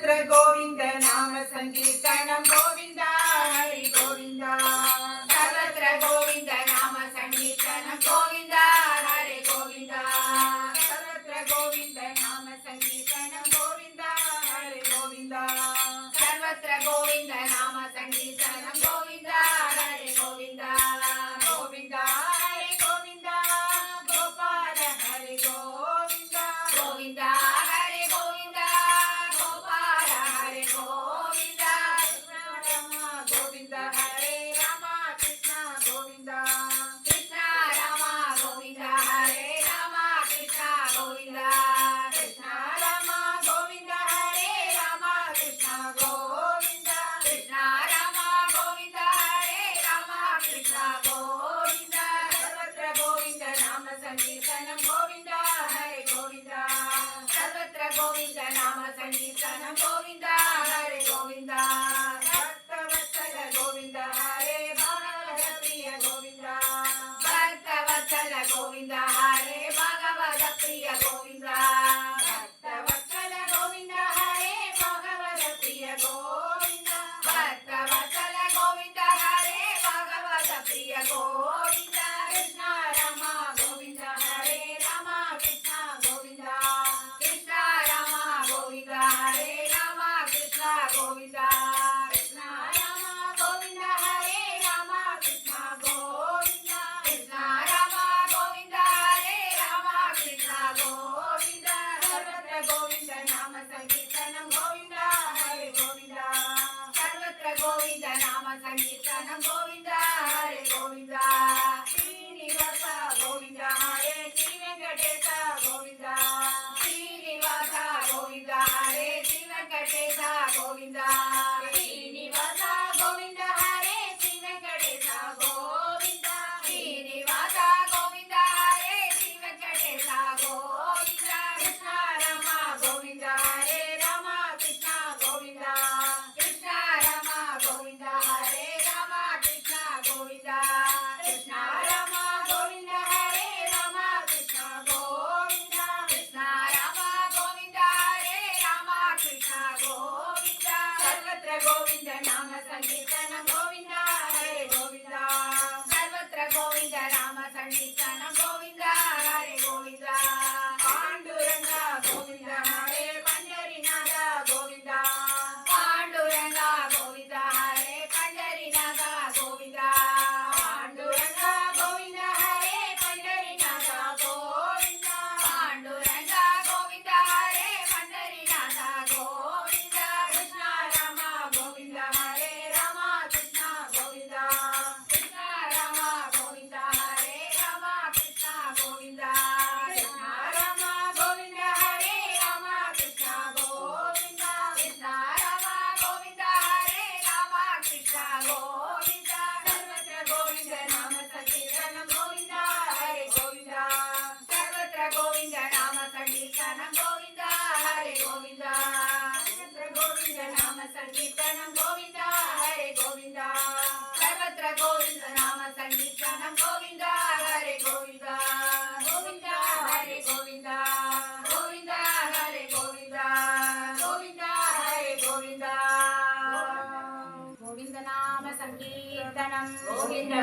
सर्वत्र गोविंद नाम संकीर्तनं गोविंद हरि गोविंद सर्वत्र गोविंद नाम संकीर्तनं गोविंद हरि गोविंद सर्वत्र गोविंद नाम संकीर्तनं गोविंद हरि गोविंद सर्वत्र गोविंद नाम संकीर्तनं गोविंद हरि गोविंद गोविंद हरि गोविंद गोपाल हरि गोविंद गोविंद हरि गोविंद गोपाल हरि गोविंद गोविंद हरे राम कृष्ण गोविंद कृष्ण राम गोविंद हरे राम कृष्ण गोविंद कृष्ण राम गोविंद हरे राम कृष्ण गोविंद कृष्ण राम गोविंद हरे राम कृष्ण गोविंद सर्वत्र गोविंद नाम संकीर्तनं गोविंद हरे गोविंद सर्वत्र गोविंद नाम संकीर्तनं गोविंद हरे गोविंद भक्तवत्सल गोविंद हरे भगवत प्रिय गोविंद भक्तवत्सल गोविंद हरे भगवत प्रिय गोविंद भक्तवत्सल गोविंद हरे भगवत प्रिय गोविंद भक्तवत्सल गोविंद हरे भगवत प्रिय गोविंद कृष्ण राम गोविंद हरे राम कृष्ण गोविंद कृष्ण राम गोविंद हरे राम कृष्ण गोविंद कृष्ण राम गोविंद हरे राम कृष्ण गोविंद कृष्ण राम गोविंद हरे राम कृष्ण गोविंद सर्वत्र गोविंद नाम संकीर्तनं गोविंद हरे गोविंद सर्वत्र गोविंद नाम संकीर्तनं गोविंद हरे गोविंद श्रीनिवास गोविंद हरे श्री वेंकटेश गोविंद श्रीनिवास गोविंद हरे श्री वेंकटेश गोविंद श्रीनिवास गोविंद हरे श्री वेंकटेश गोविंद श्रीनिवास गोविंद हरे श्री वेंकटेश गोविंद कृष्ण राम गोविंद हरे राम कृष्ण गोविंद कृष्ण राम गोविंद हरे राम कृष्ण गोविंद कृष्ण राम गोविंद हरे राम कृष्ण गोविंद कृष्ण राम गोविंद हरे राम कृष्ण गोविंद सर्वत्र गोविंद नाम संकीर्तनं गोविंद हरे गोविंद सर्वत्र गोविंद नाम संकीर्तनं गोविंद हरे गोविंद पांडुरंग गोविंद हरे पंढरीनाथ गोविंद पांडुरंग गोविंद हरे पंढरीनाथ गोविंद पांडुरंग गोविंद हरे पंढरीनाथ गोविंद पांडुरंग गोविंद हरे पंढरीनाथ गोविंद कृष्ण राम गोविंद हरे राम कृष्ण गोविंद कृष्ण राम गोविंद हरे राम कृष्ण गोविंद कृष्ण राम गोविंद हरे राम कृष्ण गोविंद कृष्ण राम गोविंद हरे राम कृष्ण गोविंद सर्वत्र गोविंद नाम संकीर्तनं गोविंद हरे गोविंद सर्वत्र गोविंद नाम संकीर्तनं गोविंद हरे गोविंद सर्वत्र गोविंद नाम संकीर्तनं गोविंद हरे गोविंद सर्वत्र गोविंद नाम संकीर्तनं गोविंद हरे गोविंद गोविंद हरे गोविंद गोविंद हरे गोविंद गोविंद हरे गोविंद गोविंद नाम संकीर्तनं गोविंद